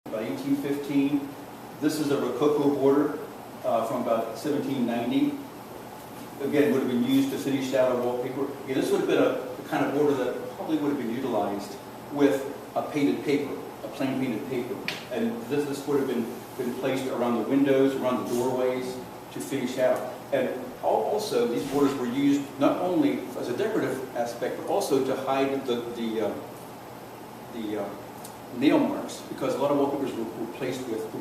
About 1815. This is a Rococo border from about 1790. Again, would have been used to finish shadow wallpaper. Again, this would have been a kind of border that probably would have been utilized with a painted paper, a plain painted paper. And this would have been placed around the windows, around the doorways to finish out. And also, these borders were used not only as a decorative aspect, but also to hide the nail marks, because a lot of wallpapers were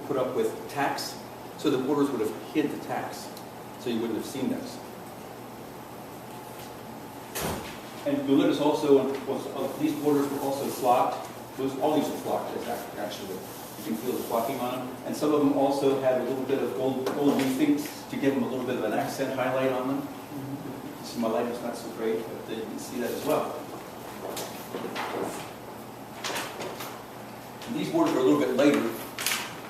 put up with tacks, so the borders would have hid the tacks, so you wouldn't have seen those. And you'll notice also, these borders were also flocked. All these are flocked, actually. You can feel the flocking on them. And some of them also had a little bit of gold leafing to give them a little bit of an accent highlight on them. So my light is not so great, but you can see that as well. And these borders are a little bit later.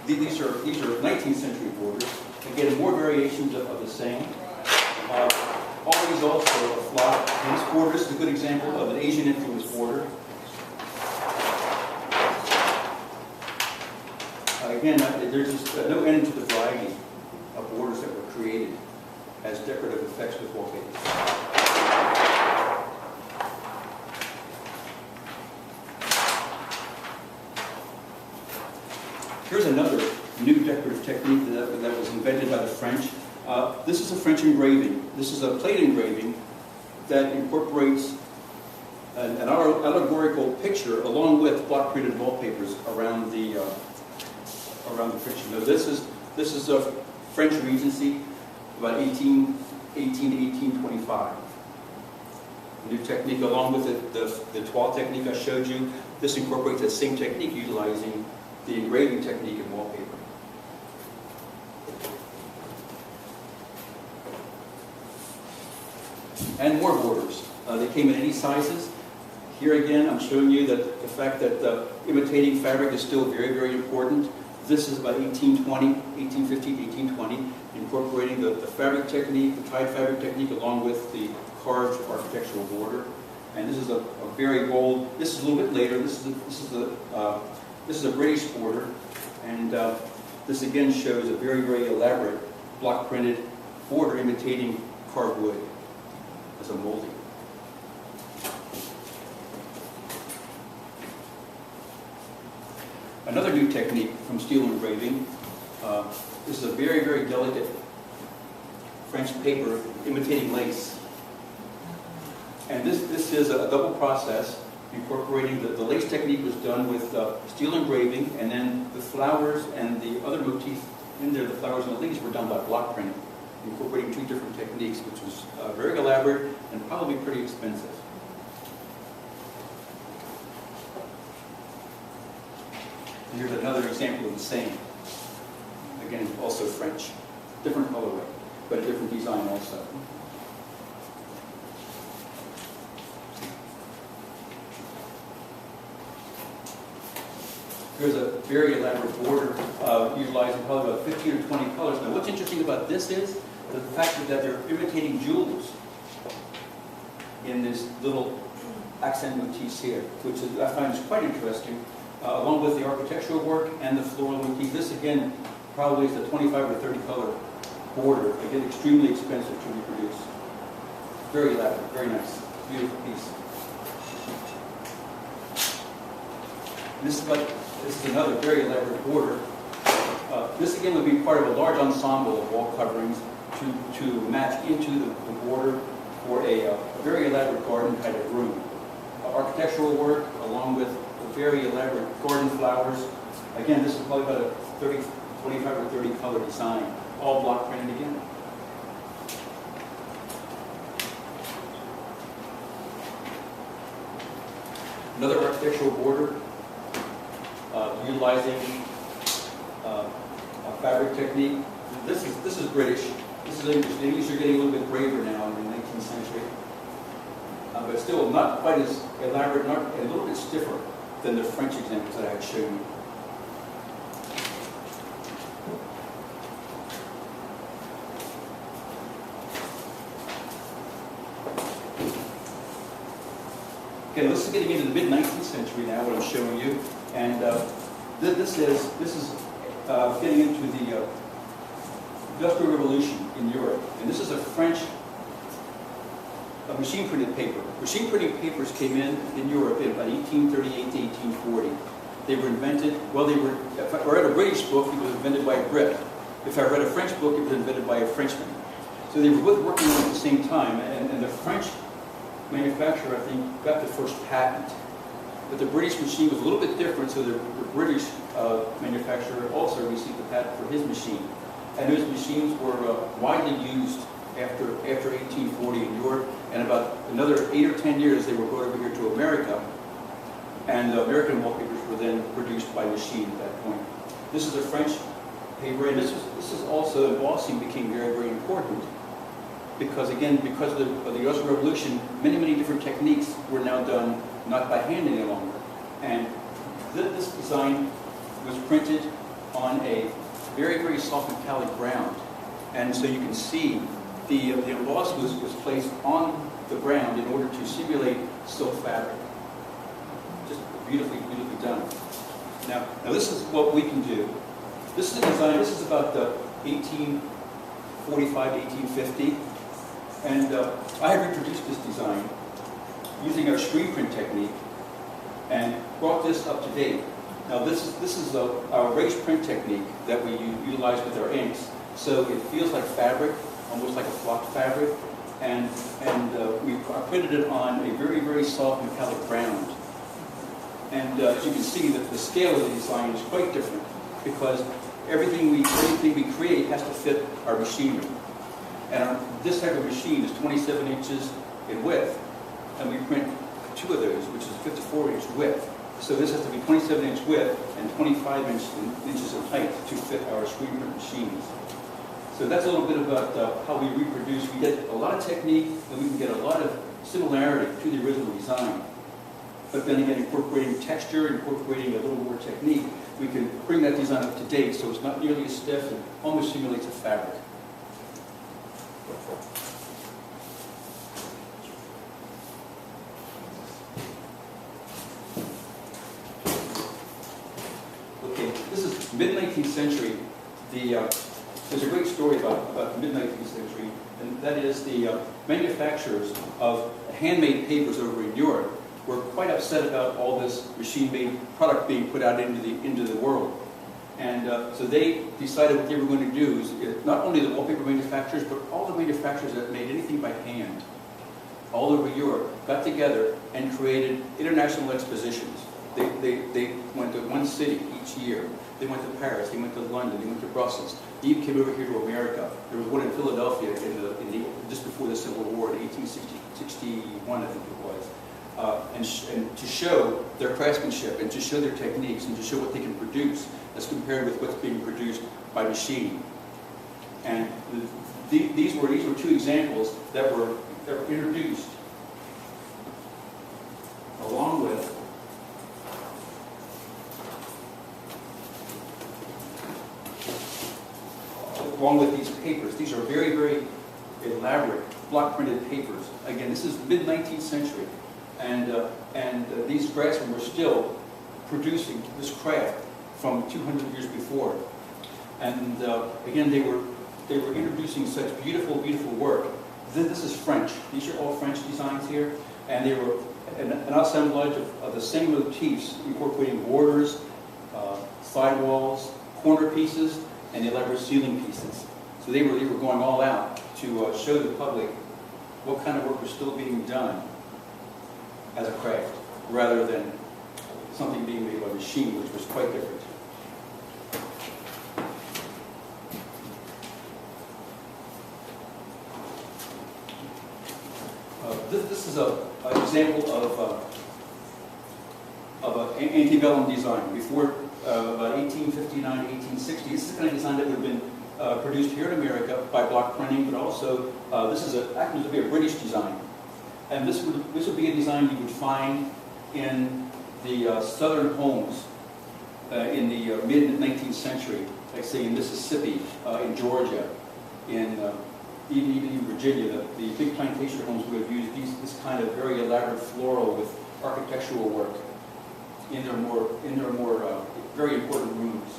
These are 19th century borders. Again, more variations of the same. All these also are flocked. And this border is a good example of an Asian influence border. Again, there's just no end to the variety of borders that were created as decorative effects with wallpapers. Here's another new decorative technique that was invented by the French. This is a French engraving. This is a plate engraving that incorporates an allegorical picture along with block printed wallpapers around the picture. Now this is a French Regency, about 1818 to 1825. A new technique along with the toile technique I showed you. This incorporates that same technique utilizing the engraving technique in wallpaper. And more borders. They came in any sizes. Here again, I'm showing you that the fact that imitating fabric is still very, very important. This is about 1820, 1815, 1820, incorporating the fabric technique, the tied fabric technique, along with the carved architectural border. And this is a very bold. This is a little bit later. This is a British border, and this again shows a very, very elaborate block printed border imitating carved wood as a molding. Another new technique from steel engraving. This is a very, very delicate French paper imitating lace. And this is a double process incorporating the lace technique was done with steel engraving, and then the flowers and the other motifs in there, the flowers and the leaves, were done by block printing, incorporating two different techniques, which was very elaborate and probably pretty expensive. And here's another example of the same. Again, also French. Different colorway, but a different design also. Here's a very elaborate border utilizing probably about 15 or 20 colors. Now what's interesting about this is the fact that they're imitating jewels in this little accent motifs here, which I find is quite interesting, along with the architectural work and the floral motif. This again probably is a 25 or 30 color border. Again, extremely expensive to reproduce. Very elaborate, very nice, beautiful piece. This is another very elaborate border. This again would be part of a large ensemble of wall coverings to match into the border for a very elaborate garden kind of room. Architectural work along with very elaborate garden flowers. Again, this is probably about a 25 or 30 color design, all block printed again. Another architectural border utilizing a fabric technique. This is British. This is English. The English are getting a little bit braver now in the 19th century, but still not quite as elaborate, a little bit stiffer than the French examples that I had shown you. Okay, this is getting into the mid-19th century now, what I'm showing you, and This is getting into the Industrial Revolution in Europe, and this is a French machine printed paper. Machine printing papers came in Europe in about 1838 to 1840. They were invented, well, if I read a British book, it was invented by a Brit. If I read a French book, it was invented by a Frenchman. So they were both working on it at the same time, and the French manufacturer, I think, got the first patent. But the British machine was a little bit different, so the British manufacturer also received the patent for his machine. And those machines were widely used after 1840 in Europe, and about another 8 or 10 years they were brought over here to America, and American wallpapers were then produced by machine at that point. This is a French paper, and this is also, embossing became very, very important, because again, because of the Industrial Revolution, many different techniques were now done not by hand any longer. And this design was printed on a very, very soft metallic ground. And so you can see the emboss was placed on the ground in order to simulate silk fabric. Just beautifully, beautifully done. Now this is what we can do. This is a design, this is about 1845, 1850. And I have reproduced this design using our screen print technique and brought this up to date. Now this is our raised print technique that we utilize with our inks. So it feels like fabric, almost like a flocked fabric, and we printed it on a very, very soft metallic ground. And as you can see, that the scale of the design is quite different, because everything we create has to fit our machinery. And this type of machine is 27 inches in width, and we print 2 of those, which is 54-inch width. So this has to be 27-inch width and 25 inches in height to fit our screen print machines. So that's a little bit about how we reproduce. We get a lot of technique, and we can get a lot of similarity to the original design. But then again, incorporating texture, incorporating a little more technique, we can bring that design up to date so it's not nearly as stiff and almost simulates a fabric. Okay, this is mid-19th century. There's a great story about the mid-19th century, and that is the manufacturers of handmade papers over in Europe were quite upset about all this machine-made product being put out into the world. And so they decided what they were going to do is not only the wallpaper manufacturers, but all the manufacturers that made anything by hand all over Europe got together and created international expositions. They went to one city each year. They went to Paris, they went to London, they went to Brussels. They even came over here to America. There was one in Philadelphia just before the Civil War in 1861, I think it was. And to show their craftsmanship and to show their techniques and to show what they can produce as compared with what's being produced by machine. And these were 2 examples that were introduced along with these papers. These are very, very elaborate block printed papers. Again, this is mid-19th century. And these craftsmen were still producing this craft from 200 years before. And again, they were introducing such beautiful, beautiful work. This is French. These are all French designs here. And they were an assemblage of the same motifs, incorporating borders, sidewalls, corner pieces, and elaborate ceiling pieces. So they were going all out to show the public what kind of work was still being done as a craft, rather than something being made by machine, which was quite different. This is an example of an antebellum design before about 1859, 1860. This is the kind of design that would have been produced here in America by block printing, but also this happens to be a British design. And this would be a design you would find in the southern homes in the mid-19th century, like say in Mississippi, in Georgia, even in Virginia. The big plantation homes would have used this kind of very elaborate floral with architectural work. in their more very important rooms.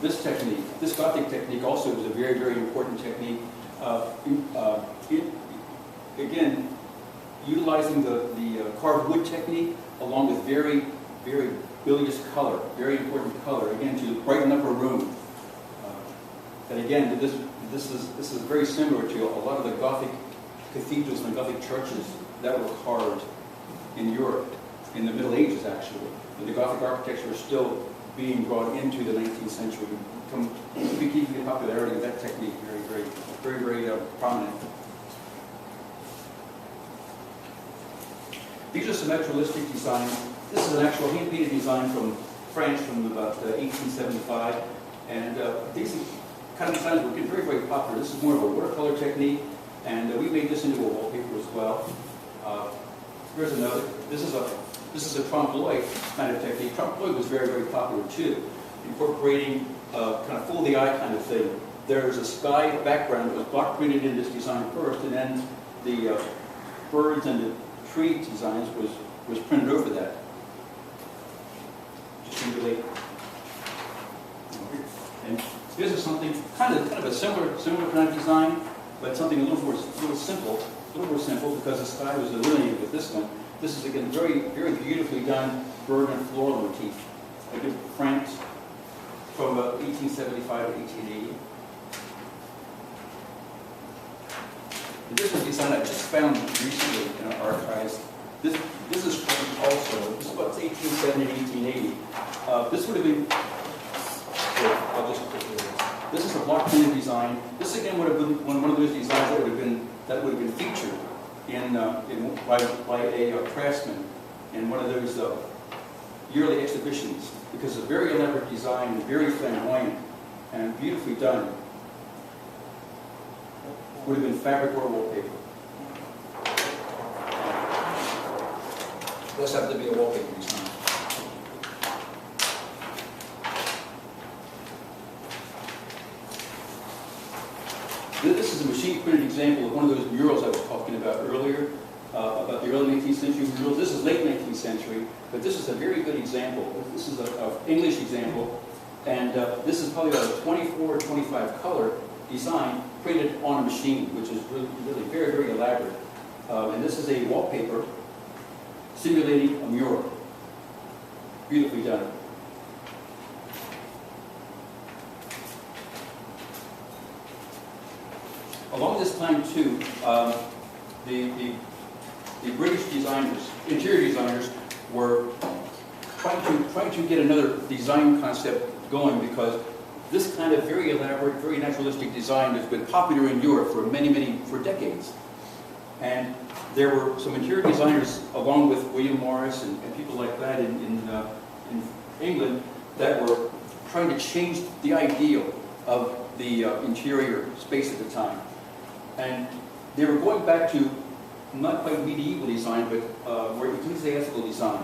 This technique, this Gothic technique, also was a very, very important technique. Again, utilizing the carved wood technique along with very, very bilious color, very important color, again, to brighten up a room. And again, this is very similar to a lot of the Gothic cathedrals and Gothic churches that were carved in Europe in the Middle Ages, actually. And the Gothic architecture was still being brought into the 19th century, keeping the popularity of that technique very prominent. These are some naturalistic designs. This is an actual hand-painted design from France from about 1875, and these kind of designs were getting very, very popular. This is more of a watercolor technique, and we made this into a wallpaper as well. Here's another. This is a trompe-l'oeil kind of technique. Trompe-l'oeil was very, very popular too, incorporating kind of fool-the-eye kind of thing. There's a sky background that was block printed in this design first, and then the birds and the tree designs was printed over that. Just simulate. And this is something kind of a similar kind of design, but something a little simple because the sky was delineated with this one. This is again very, very beautifully done bird and floral motif. Again, France from 1875 to 1880. And this is a design I just found recently in our archives. This is French also. This is about 1870 and 1880. This would have been. This is a block printed design. This again would have been one of those designs that would have been featured by a craftsman in one of those yearly exhibitions, because it's a very elaborate design and very flamboyant and beautifully done. Would have been fabric or wallpaper. This happened to be a wallpaper design. This is a machine-printed example of one of those murals I was talking about earlier, about the early 19th century murals. This is late 19th century, but this is a very good example. This is an English example, and this is probably about a 24 or 25 color design printed on a machine, which is really very, very elaborate. And this is a wallpaper simulating a mural. Beautifully done. Along this time, too, the British designers, interior designers, were trying to get another design concept going, because this kind of very elaborate, very naturalistic design has been popular in Europe for decades. And there were some interior designers, along with William Morris and people like that in England, that were trying to change the ideal of the interior space at the time. And they were going back to not quite medieval design, but more ecclesiastical design,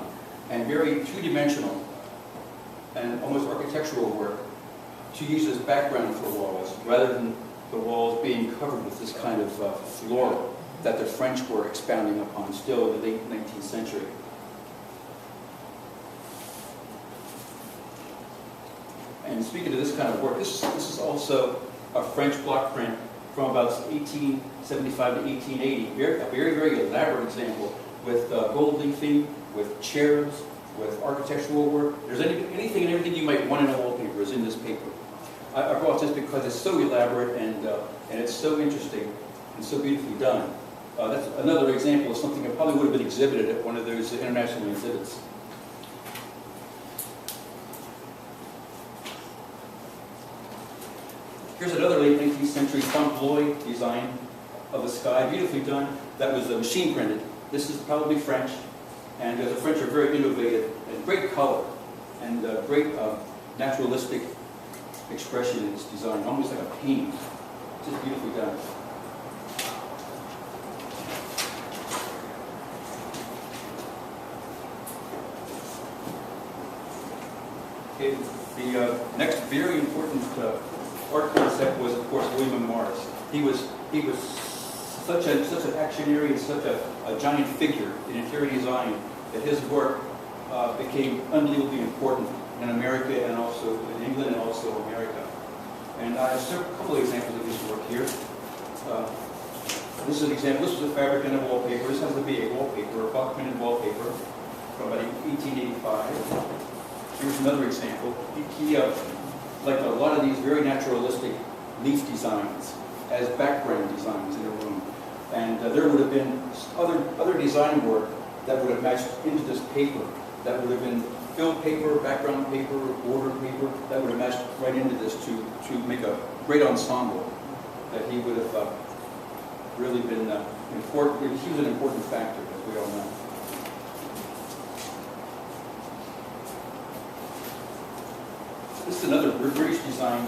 and very two-dimensional and almost architectural work to use as background for walls, rather than the walls being covered with this kind of floor that the French were expounding upon still in the late 19th century. And speaking of this kind of work, this is also a French block print from about 1875 to 1880. A very, very elaborate example with gold leafing, with cherubs, with architectural work. There's anything and everything you might want in a wallpaper is in this paper. I brought this because it's so elaborate and it's so interesting and so beautifully done. That's another example of something that probably would have been exhibited at one of those international exhibits. Here's another late 19th century trompe-l'oeil design of a sky, beautifully done, that was machine printed. This is probably French, and the French are very innovative, and great color, and great naturalistic expression in this design, almost like a painting. Just beautifully done. Okay, the next very important art concept was, of course, William Morris. He was such an actionary and such a giant figure in interior design that his work became unbelievably important in America and also in England and also America. And I have a couple of examples of his work here. This is an example. This is a fabric and a wallpaper. This has to be a wallpaper, a block printed wallpaper from about 1885. Here's another example. He like a lot of these very naturalistic leaf designs, as background designs in a room. And there would have been other design work that would have matched into this paper, that would have been filled paper, background paper, bordered paper, that would have matched right into this to make a great ensemble that he would have really been important. He was an important factor, as we all know. This is another British design.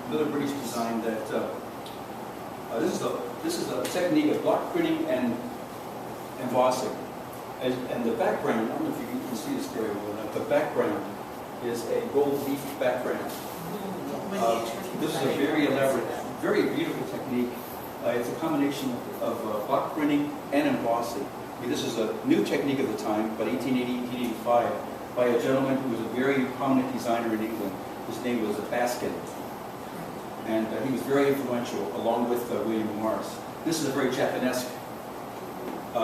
Another British design that this is a technique of block printing and embossing. And the background, I don't know if you can see this very well enough, the background is a gold leaf background. This is a very elaborate, very beautiful technique. It's a combination of block printing and embossing. I mean, this is a new technique of the time, about 1880, 1885, by a gentleman who was a very prominent designer in England. His name was Baskin. And he was very influential, along with William Morris. This is a very Japanesque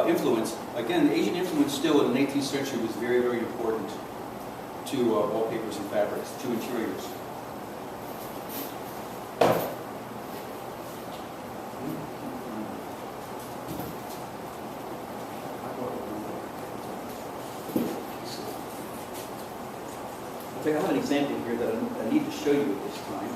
influence. Again, the Asian influence still in the 18th century was very, very important to wallpapers and fabrics, to interiors. Okay, I have an example here that I need to show you at this time.